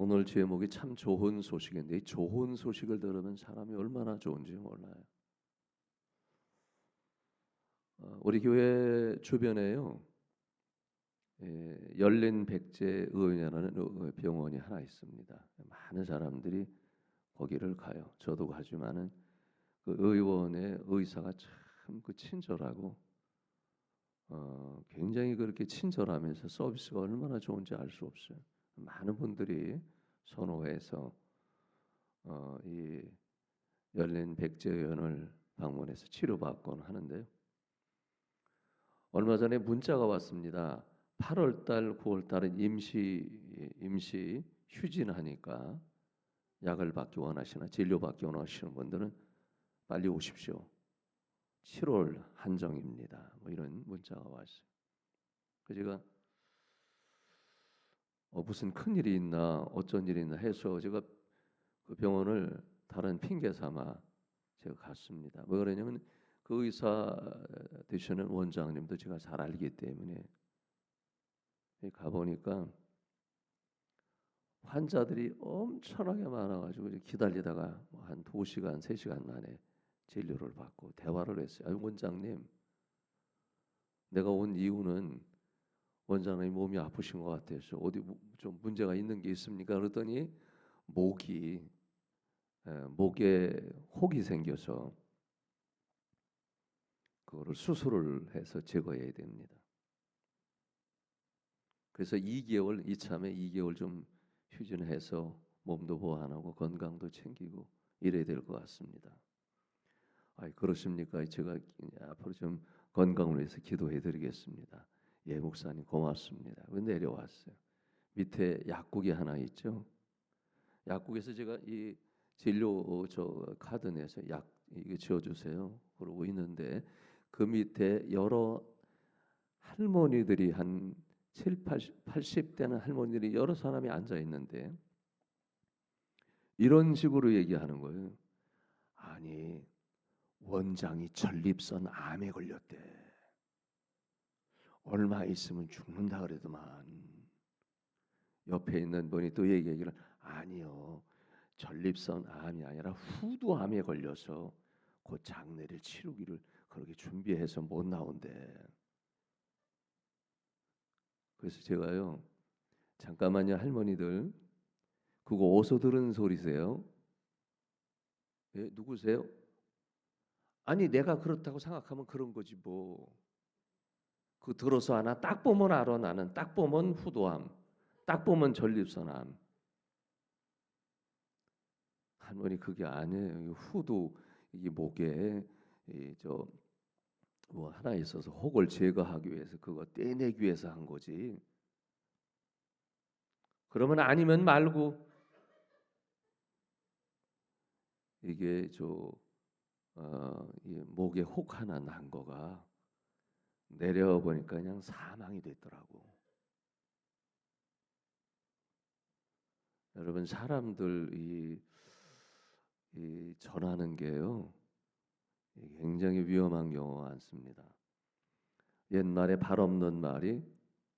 오늘 제목이 참 좋은 소식인데 이 좋은 소식을 들으면 사람이 얼마나 좋은지 몰라요. 우리 교회 주변에요. 열린 백제 의원이라는 병원이 하나 있습니다. 많은 사람들이 거기를 가요. 저도 가지만은 그 의원의 의사가 참 그 친절하고 굉장히 그렇게 친절하면서 서비스가 얼마나 좋은지 알 수 없어요. 많은 분들이 선호해서 이 열린 백제의원을 방문해서 치료받곤 하는데요. 얼마 전에 문자가 왔습니다. 8월 달, 9월 달은 임시 휴진하니까 약을 받기 원하시나 진료받기 원하시는 분들은 빨리 오십시오. 7월 한정입니다. 뭐 이런 문자가 왔어요. 그래서 제가 무슨 큰 일이 있나 어쩐 일이 있나 해서 제가 그 병원을 다른 핑계 삼아 제가 갔습니다. 왜 그러냐면 그 의사 되시는 원장님도 제가 잘 알기 때문에 가보니까 환자들이 엄청나게 많아가지고 기다리다가 한 2시간, 3시간 만에 진료를 받고 대화를 했어요. 아유, 원장님, 내가 온 이유는 원장님 몸이 아프신 것 같아서 어디 좀 문제가 있는 게 있습니까? 그랬더니 목에 혹이 생겨서 그거를 수술을 해서 제거해야 됩니다. 그래서 2개월 이참에 2개월 좀 휴진해서 몸도 보완하고 건강도 챙기고 이래야 될 것 같습니다. 그렇습니까? 제가 앞으로 좀 건강을 위해서 기도해 드리겠습니다. 예, 목사님 고맙습니다. 내려왔어요. 밑에 약국이 하나 있죠. 약국에서 제가 이 진료 저 카드 내서 약 이거 지어 주세요. 그러고 있는데 그 밑에 여러 할머니들이 한 7, 80대는 할머니들이 여러 사람이 앉아 있는데 이런 식으로 얘기하는 거예요. 아니, 원장이 전립선 암에 걸렸대. 얼마 있으면 죽는다 그러더만. 옆에 있는 분이 또 얘기하기를 아니요. 전립선 암이 아니라 후두암에 걸려서 그 장례를 치르기를 그렇게 준비해서 못 나온대. 그래서 제가요. 잠깐만요, 할머니들. 그거 어디서 들은 소리세요? 예, 누구세요? 아니, 내가 그렇다고 생각하면 그런 거지 뭐. 그 들어서 하나 딱 보면 알아. 나는 딱 보면 후두암, 딱 보면 전립선암. 할머니 그게 아니에요. 후두 이게 목에 뭐 하나 있어서 혹을 제거하기 위해서 그거 떼내기 위해서 한 거지. 그러면 아니면 말고 이게 이 목에 혹 하나 난 거가 내려와 보니까 그냥 사망이 됐더라고. 여러분 사람들 이 전하는 게요 굉장히 위험한 경우가 많습니다. 옛말에 발 없는 말이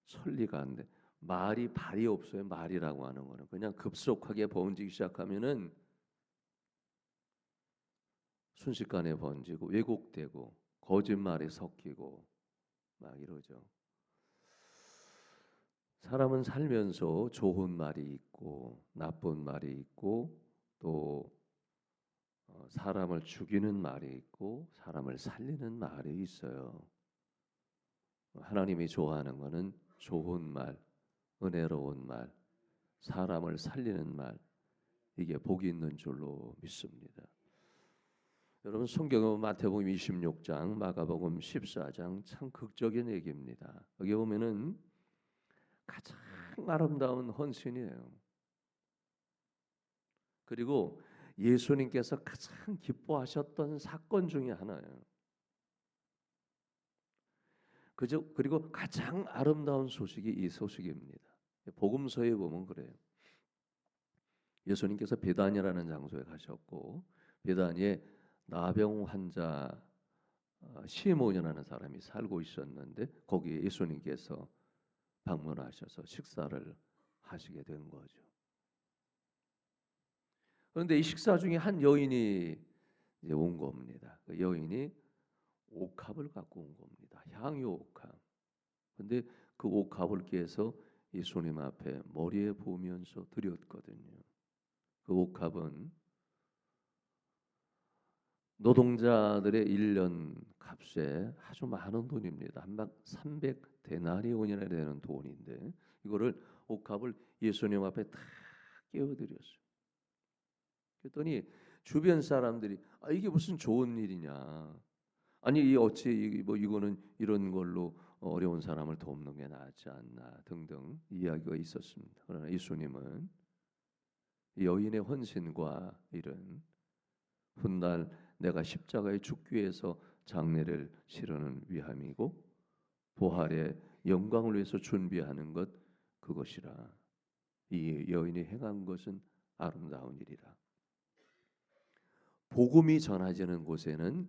천리가 안 돼. 말이 발이 없어요. 말이라고 하는 거는 그냥 급속하게 번지기 시작하면은 순식간에 번지고 왜곡되고 거짓말이 섞이고 막 이러죠. 사람은 살면서 좋은 말이 있고 나쁜 말이 있고 또 사람을 죽이는 말이 있고 사람을 살리는 말이 있어요. 하나님이 좋아하는 것은 좋은 말, 은혜로운 말, 사람을 살리는 말 이게 복이 있는 줄로 믿습니다. 여러분 성경은 마태복음 26장, 마가복음 14장 참 극적인 얘기입니다. 여기 보면은 가장 아름다운 헌신이에요. 그리고 예수님께서 가장 기뻐하셨던 사건 중에 하나예요. 그리고 가장 아름다운 소식이 이 소식입니다. 복음서에 보면 그래요. 예수님께서 베다니라는 장소에 가셨고 베다니에 나병 환자 시몬이라는 사람이 살고 있었는데 거기에 예수님께서 방문하셔서 식사를 하시게 된 거죠. 그런데 이 식사 중에 한 여인이 이제 온 겁니다. 그 여인이 옥합을 갖고 온 겁니다. 향유 옥합. 근데 그 옥합을 깨서 예수님 앞에 머리에 부으면서 드렸거든요. 그 옥합은 노동자들의 1년 값에 아주 많은 돈입니다. 한박 300데나리온이나 되는 돈인데 이거를 옥합을 예수님 앞에 다 깨워드렸어요. 그랬더니 주변 사람들이 이게 무슨 좋은 일이냐. 아니 이 어찌 뭐 이거는 이런 걸로 어려운 사람을 돕는 게 낫지 않나 등등 이야기가 있었습니다. 그러나 예수님은 여인의 헌신과 이런 훗날 내가 십자가에 죽기 위해서 장례를 치르는 위함이고 부활의 영광을 위해서 준비하는 것 그것이라. 이 여인이 행한 것은 아름다운 일이라. 복음이 전하지는 곳에는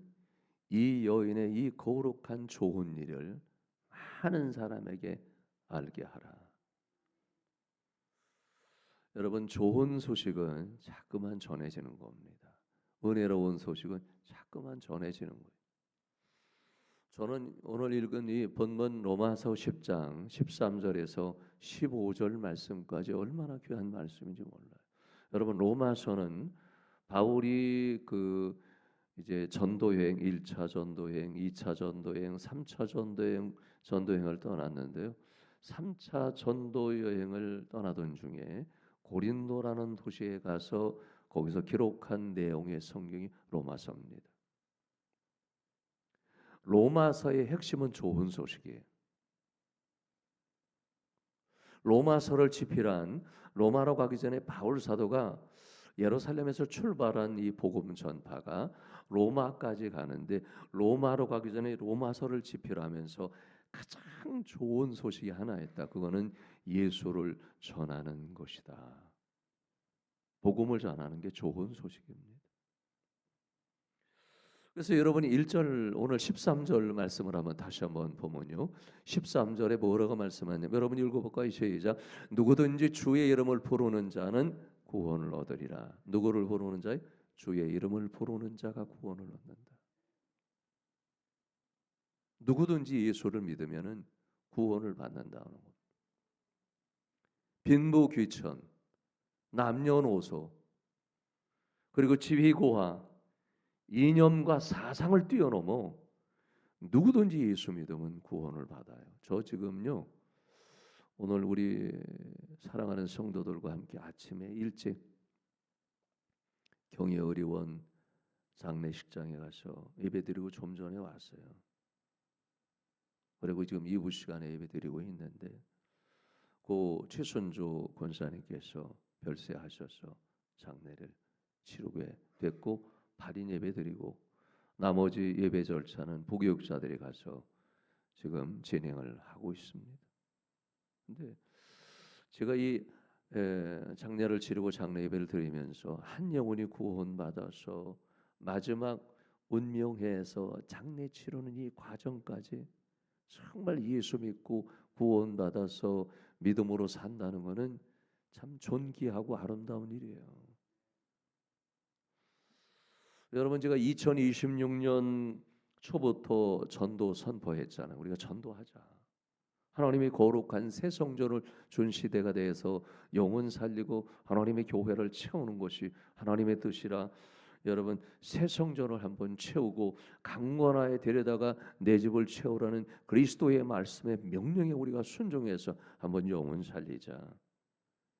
이 여인의 이 거룩한 좋은 일을 많은 사람에게 알게 하라. 여러분 좋은 소식은 자꾸만 전해지는 겁니다. 은혜로운 소식은 자꾸만 전해지는 거예요. 저는 오늘 읽은 이 본문 로마서 10장 13절에서 15절 말씀까지 얼마나 귀한 말씀인지 몰라요. 여러분 로마서는 바울이 그 이제 전도여행 1차 전도여행, 2차 전도여행, 3차 전도여행을 떠났는데요. 3차 전도여행을 떠나던 중에 고린도라는 도시에 가서 거기서 기록한 내용의 성경이 로마서입니다. 로마서의 핵심은 좋은 소식이에요. 로마서를 집필한 로마로 가기 전에 바울 사도가 예루살렘에서 출발한 이 복음 전파가 로마까지 가는데 로마로 가기 전에 로마서를 집필하면서 가장 좋은 소식이 하나 있다. 그거는 예수를 전하는 것이다. 복음을 전하는 게 좋은 소식입니다. 그래서 여러분이 1절 오늘 13절 말씀을 한번 다시 한번 보면요. 13절에 뭐라고 말씀하냐면 여러분 읽어볼까요? 시작. 누구든지 주의 이름을 부르는 자는 구원을 얻으리라. 누구를 부르는 자요? 주의 이름을 부르는 자가 구원을 얻는다. 누구든지 예수를 믿으면은 구원을 받는다는 것. 빈부귀천, 남녀노소, 그리고 지위고하, 이념과 사상을 뛰어넘어 누구든지 예수 믿으면 구원을 받아요. 저 지금요 오늘 우리 사랑하는 성도들과 함께 아침에 일찍 경희의리원 장례식장에 가서 예배드리고 좀 전에 왔어요. 그리고 지금 2부 시간에 예배드리고 있는데 그 최순조 권사님께서 별세하셔서 장례를 치르게 됐고 발인 예배드리고 나머지 예배 절차는 부교육자들이 가서 지금 진행을 하고 있습니다. 근데 제가 이 장례를 치르고 장례 예배를 드리면서 한 영혼이 구원받아서 마지막 운명회에서 장례 치르는 이 과정까지 정말 예수 믿고 구원받아서 믿음으로 산다는 것은 참 존귀하고 아름다운 일이에요. 여러분 제가 2026년 초부터 전도 선포했잖아요. 우리가 전도하자. 하나님의 거룩한 새 성전을 준 시대가 돼서 영혼 살리고 하나님의 교회를 채우는 것이 하나님의 뜻이라. 여러분 새 성전을 한번 채우고 강건하에 데려다가 내 집을 채우라는 그리스도의 말씀의 명령에 우리가 순종해서 한번 영혼 살리자.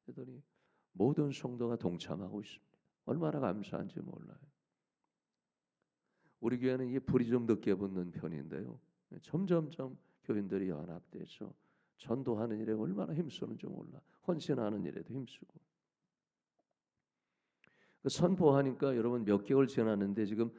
그랬더니 모든 성도가 동참하고 있습니다. 얼마나 감사한지 몰라요. 우리 교회는 이 불이 좀 늦게 붙는 편인데요. 점점점 교인들이 연합돼서 전도하는 일에 얼마나 힘쓰는지 몰라. 헌신하는 일에도 힘쓰고. 선포하니까 여러분 몇 개월 지났는데 지금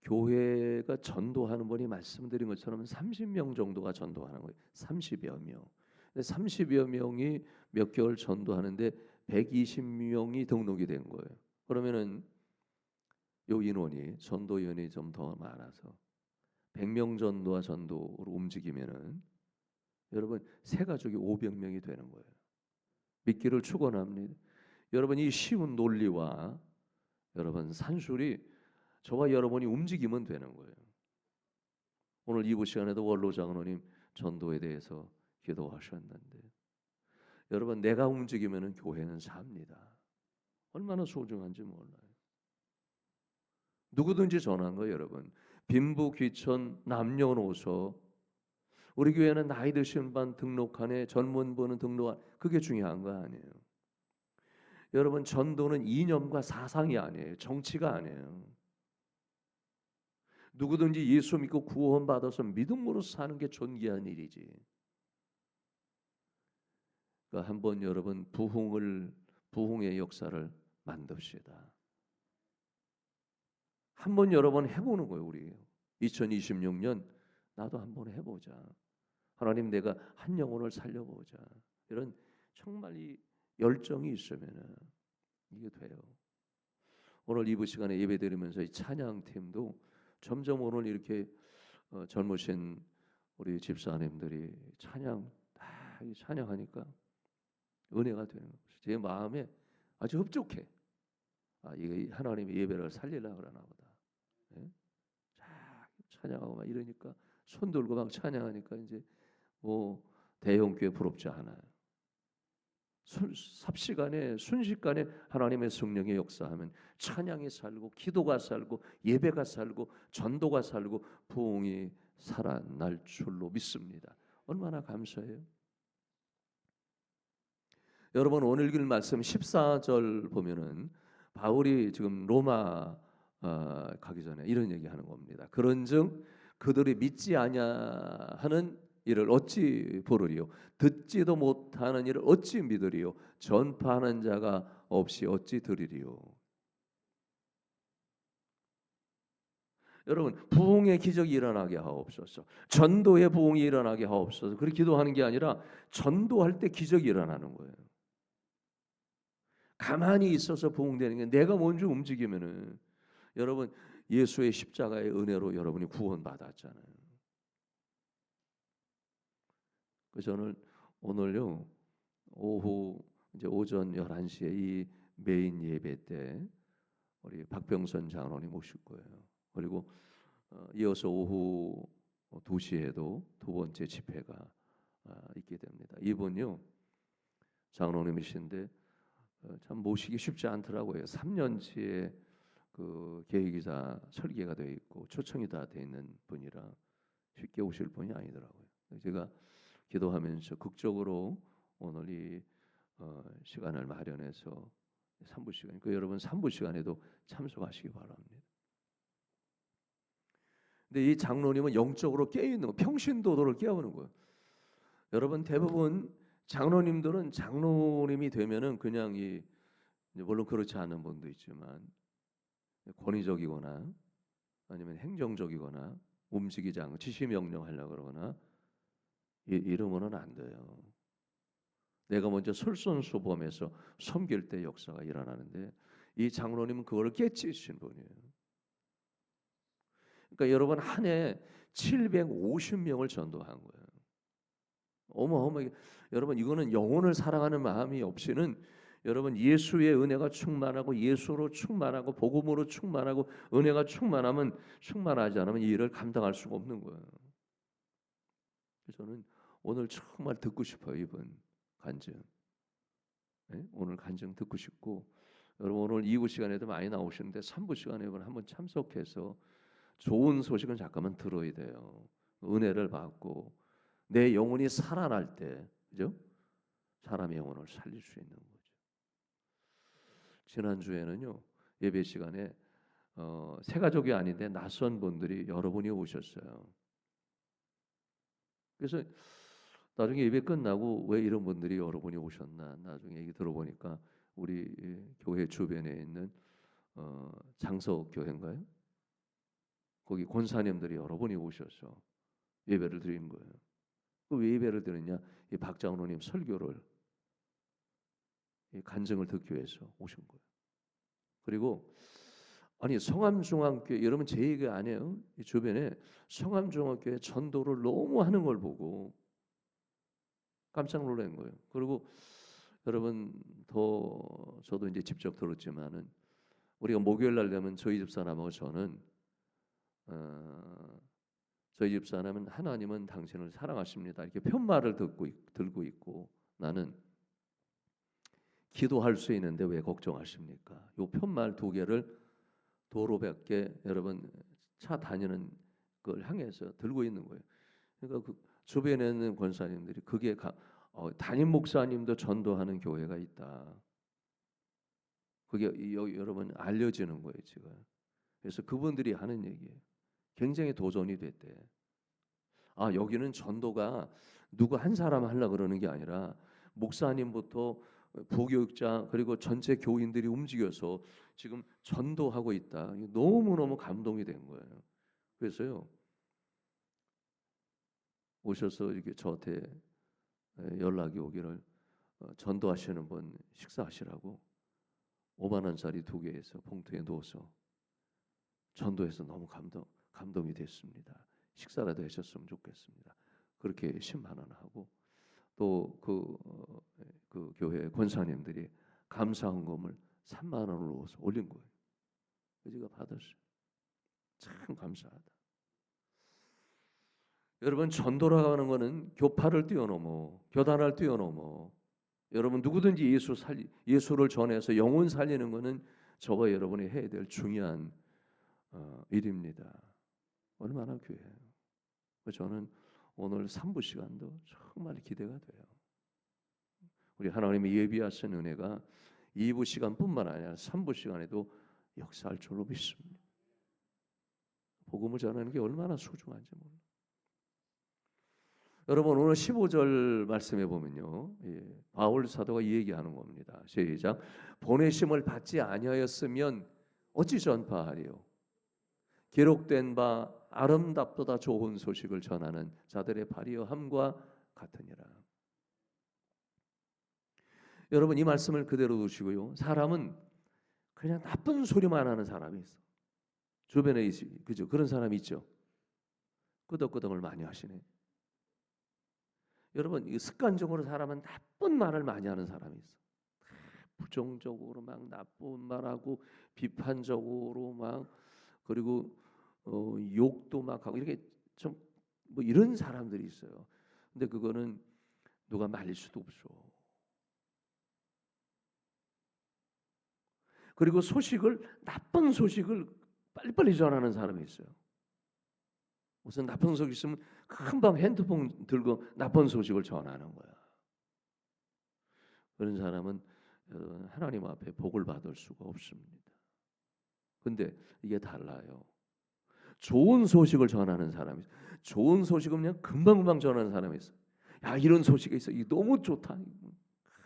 교회가 전도하는 분이 말씀드린 것처럼 30명 정도가 전도하는 거예요. 30여 명. 30여 명이 몇 개월 전도하는데 120명이 등록이 된 거예요. 그러면은 요 인원이 전도 인원이 좀 더 많아서 100명 전도와 전도로 움직이면은 여러분 새 가족이 500명이 되는 거예요. 믿기를 축원합니다. 여러분 이 쉬운 논리와 여러분 산술이 저와 여러분이 움직이면 되는 거예요. 오늘 2부 시간에도 원로 장로님 전도에 대해서 기도하셨는데 여러분 내가 움직이면은 교회는 삽니다. 얼마나 소중한지 몰라요. 누구든지 전한 거예요, 여러분. 빈부 귀천 남녀노소 우리 교회는 나이 드신 분 등록하네 젊은 분은 등록한 그게 중요한 거 아니에요. 여러분 전도는 이념과 사상이 아니에요. 정치가 아니에요. 누구든지 예수 믿고 구원받아서 믿음으로 사는 게 존귀한 일이지. 그러니까 한번 여러분 부흥의 역사를 만듭시다. 한번 여러 번 해보는 거예요. 우리 2026년 나도 한번 해보자. 하나님 내가 한 영혼을 살려보자. 이런 정말 이 열정이 있으면 이게 돼요. 오늘 2부 시간에 예배드리면서 이 찬양팀도 점점 오늘 이렇게 젊으신 우리 집사님들이 찬양하니까 은혜가 되는 거죠. 제 마음에 아주 흡족해. 이게 하나님의 예배를 살리려고 그러나 보다. 예? 찬양하고 막 이러니까 손 들고 막 찬양하니까 이제 뭐 대형교회 부럽지 않아요. 삽시간에 순식간에 하나님의 성령의 역사하면 찬양이 살고 기도가 살고 예배가 살고 전도가 살고 부흥이 살아날 줄로 믿습니다. 얼마나 감사해요. 여러분 오늘 읽을 말씀 14절 보면은 바울이 지금 로마 가기 전에 이런 얘기하는 겁니다. 그런즉 그들이 믿지 아니하는 이를 어찌 보르리요 듣지도 못하는 이를 어찌 믿으리요 전파하는 자가 없이 어찌 들으리요. 여러분 부흥의 기적이 일어나게 하옵소서. 전도의 부흥이 일어나게 하옵소서. 그렇게 기도하는 게 아니라 전도할 때 기적이 일어나는 거예요. 가만히 있어서 부흥되는 게 내가 먼저 움직이면은 여러분 예수의 십자가의 은혜로 여러분이 구원받았잖아요. 그래서 저는 오늘요 오후 이제 오전 11시에 이 메인 예배 때 우리 박병선 장로님 오실 거예요. 그리고 이어서 오후 2시에도 두 번째 집회가 있게 됩니다. 이분요 장로님이신데 참 모시기 쉽지 않더라고요. 3년치의 그 계획이자 설계가 되어 있고 초청이 다 되어 있는 분이라 쉽게 오실 분이 아니더라고요. 제가 기도하면서 극적으로 오늘 이 시간을 마련해서 3부 시간. 그 여러분 3부 시간에도 참석하시기 바랍니다. 근데 이 장로님은 영적으로 깨어 있는 거, 평신도도를 깨우는 거예요. 여러분 대부분 장로님들은 장로님이 되면은 그냥 물론 그렇지 않은 분도 있지만 권위적이거나 아니면 행정적이거나 움직이지 않고 지시 명령하려고 그러거나 이러면은 안 돼요. 내가 먼저 솔선수범해서 섬길 때 역사가 일어나는데 이 장로님은 그거를 깨치신 분이에요. 그러니까 여러분 한 해 750명을 전도한 거예요. 어마어마하게 여러분 이거는 영혼을 사랑하는 마음이 없이는 여러분 예수의 은혜가 충만하고 예수로 충만하고 복음으로 충만하고 은혜가 충만하지 않으면 이 일을 감당할 수가 없는 거예요. 그래서 저는 오늘 정말 듣고 싶어요. 이분 간증. 네? 오늘 간증 듣고 싶고 여러분 오늘 2부 시간에도 많이 나오시는데 3부 시간에 한번 참석해서 좋은 소식은 잠깐만 들어야 돼요. 은혜를 받고 내 영혼이 살아날 때 그죠? 사람의 영혼을 살릴 수 있는 거죠. 지난주에는요 예배 시간에 새 가족이 아닌데 낯선 분들이 여러분이 오셨어요. 그래서 나중에 예배 끝나고 왜 이런 분들이 여러분이 오셨나 나중에 얘기 들어보니까 우리 교회 주변에 있는 장석 교회인가요? 거기 권사님들이 여러분이 오셔서 예배를 드리는 거예요. 왜 예배를 드렸냐? 이 박장로님 설교를 이 간증을 듣기 위해서 오신 거예요. 그리고 아니 성암중앙교회 여러분 제 얘기 아니에요. 이 주변에 성암중앙교회 전도를 너무 하는 걸 보고 깜짝 놀란 거예요. 그리고 여러분 더 저도 이제 직접 들었지만은 우리가 목요일 날 되면 저희 집사람하고 저는 저희 집사람은 하나님은 당신을 사랑하십니다 이렇게 편말을 들고 있고, 나는 기도할 수 있는데 왜 걱정하십니까? 요 편말 두 개를 도로밖에 여러분 차 다니는 걸 향해서 들고 있는 거예요. 그러니까 그 주변에 있는 권사님들이 그게 담임 목사님도 전도하는 교회가 있다. 그게 여러분 알려지는 거예요 지금. 그래서 그분들이 하는 얘기예요. 굉장히 도전이 됐대. 아, 여기는 전도가 누구 한 사람 하려고 그러는 게 아니라 목사님부터 부교육자 그리고 전체 교인들이 움직여서 지금 전도하고 있다. 너무너무 감동이 된 거예요. 그래서요, 오셔서 이렇게 저한테 연락이 오기를 전도하시는 분 식사하시라고 5만 원짜리 두 개에서 봉투에 넣어서 전도해서 너무 감동이 됐습니다. 식사라도 하셨으면 좋겠습니다. 그렇게 10만 원 하고 또 그 교회 권사님들이 감사헌금을 3만 원을 넣어서 올린 거예요. 제가 받았어요. 참 감사하다. 여러분, 전도라고 하는 거는 교파를 뛰어넘어 교단을 뛰어넘어 여러분 누구든지 예수를 전해서 영혼 살리는 거는 저와 여러분이 해야 될 중요한 일입니다. 얼마나 귀해요. 저는 오늘 3부 시간도 정말 기대가 돼요. 우리 하나님의 예비하신 은혜가 2부 시간뿐만 아니라 3부 시간에도 역사할 줄로 믿습니다. 복음을 전하는 게 얼마나 소중한지 몰라요. 여러분, 오늘 15절 말씀해 보면요, 바울 사도가 이 얘기하는 겁니다. 시작. 보내심을 받지 아니하였으면 어찌 전파하리요? 기록된 바 아름답도다 좋은 소식을 전하는 자들의 발이여함과 같으니라. 여러분, 이 말씀을 그대로 두시고요. 사람은 그냥 나쁜 소리만 하는 사람이 있어. 주변에 그죠? 그런 사람이 있죠. 끄덕끄덕을 많이 하시네. 여러분, 이 습관적으로 사람은 나쁜 말을 많이 하는 사람이 있어. 부정적으로 막 나쁜 말하고 비판적으로 막 그리고 욕도 막 하고 이렇게 좀 뭐 이런 사람들이 있어요. 근데 그거는 누가 말릴 수도 없어. 그리고 나쁜 소식을 빨리빨리 전하는 사람이 있어요. 무슨 나쁜 소식 있으면 금방 핸드폰 들고 나쁜 소식을 전하는 거야. 그런 사람은 하나님 앞에 복을 받을 수가 없습니다. 근데 이게 달라요. 좋은 소식을 전하는 사람이 있어요. 좋은 소식은 그냥 금방금방 전하는 사람이 있어요. 야, 이런 소식이 있어. 이거 너무 좋다.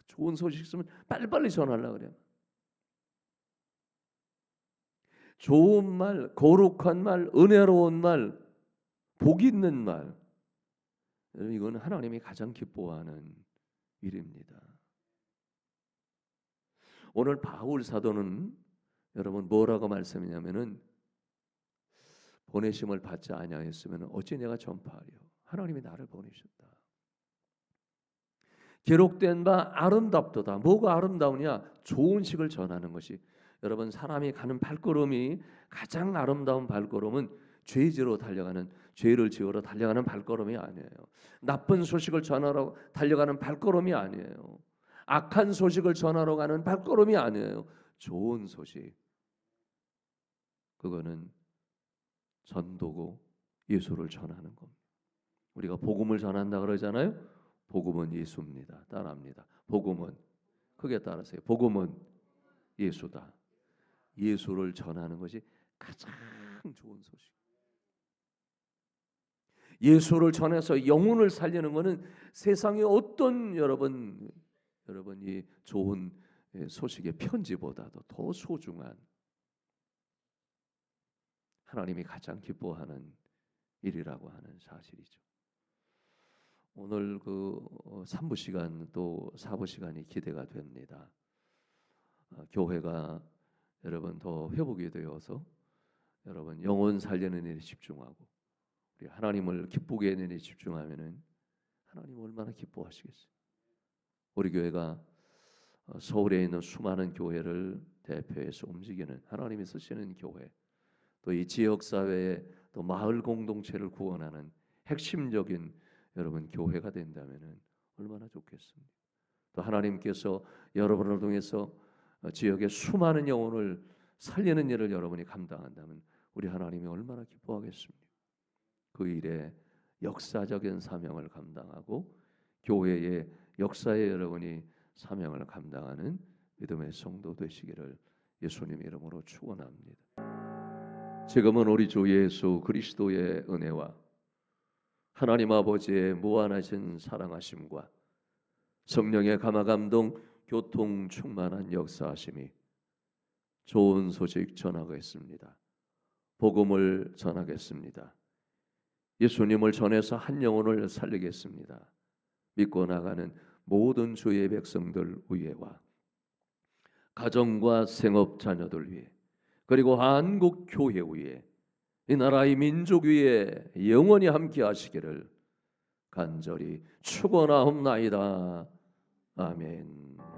좋은 소식 있으면 빨리빨리 전하려고 그래요. 좋은 말, 거룩한 말, 은혜로운 말, 복 있는 말, 이건 하나님이 가장 기뻐하는 일입니다. 오늘 바울 사도는 여러분 뭐라고 말씀이냐면은 보내심을 받지 아니하였으면 어찌 내가 전파하리요? 하나님이 나를 보내셨다. 기록된 바 아름답도다. 뭐가 아름다우냐? 좋은 식을 전하는 것이. 여러분, 사람이 가는 발걸음이 가장 아름다운 발걸음은 죄지로 달려가는, 죄를 지으러 달려가는 발걸음이 아니에요. 나쁜 소식을 전하러 달려가는 발걸음이 아니에요. 악한 소식을 전하러 가는 발걸음이 아니에요. 좋은 소식, 그거는 전도고 예수를 전하는 겁니다. 우리가 복음을 전한다 그러잖아요. 복음은 예수입니다. 따라합니다. 복음은, 크게 따라하세요. 복음은 예수다. 예수를 전하는 것이 가장 좋은 소식. 예수를 전해서 영혼을 살리는 것은 세상의 어떤 여러분이 좋은 소식의 편지보다도 더 소중한, 하나님이 가장 기뻐하는 일이라고 하는 사실이죠. 오늘 그 3부 시간 또 4부 시간이 기대가 됩니다. 교회가 여러분 더 회복이 되어서 여러분 영혼 살리는 일에 집중하고 우리 하나님을 기쁘게 하는 일에 집중하면은 하나님 얼마나 기뻐하시겠어요. 우리 교회가 서울에 있는 수많은 교회를 대표해서 움직이는 하나님이 쓰시는 교회, 또 이 지역 사회의 또 마을 공동체를 구원하는 핵심적인 여러분 교회가 된다면은 얼마나 좋겠습니까? 또 하나님께서 여러분을 통해서 지역의 수많은 영혼을 살리는 일을 여러분이 감당한다면 우리 하나님이 얼마나 기뻐하겠습니까? 그 일에 역사적인 사명을 감당하고 교회의 역사에 여러분이 사명을 감당하는 믿음의 성도 되시기를 예수님의 이름으로 축원합니다. 지금은 우리 주 예수 그리스도의 은혜와 하나님 아버지의 무한하신 사랑하심과 성령의 감화감동 교통 충만한 역사하심이 좋은 소식 전하겠습니다. 복음을 전하겠습니다. 예수님을 전해서 한 영혼을 살리겠습니다. 믿고 나가는 모든 주의 백성들 위에와 가정과 생업 자녀들 위에 그리고 한국 교회 위에 이 나라의 민족 위에 영원히 함께 하시기를 간절히 축원하옵나이다. 아멘.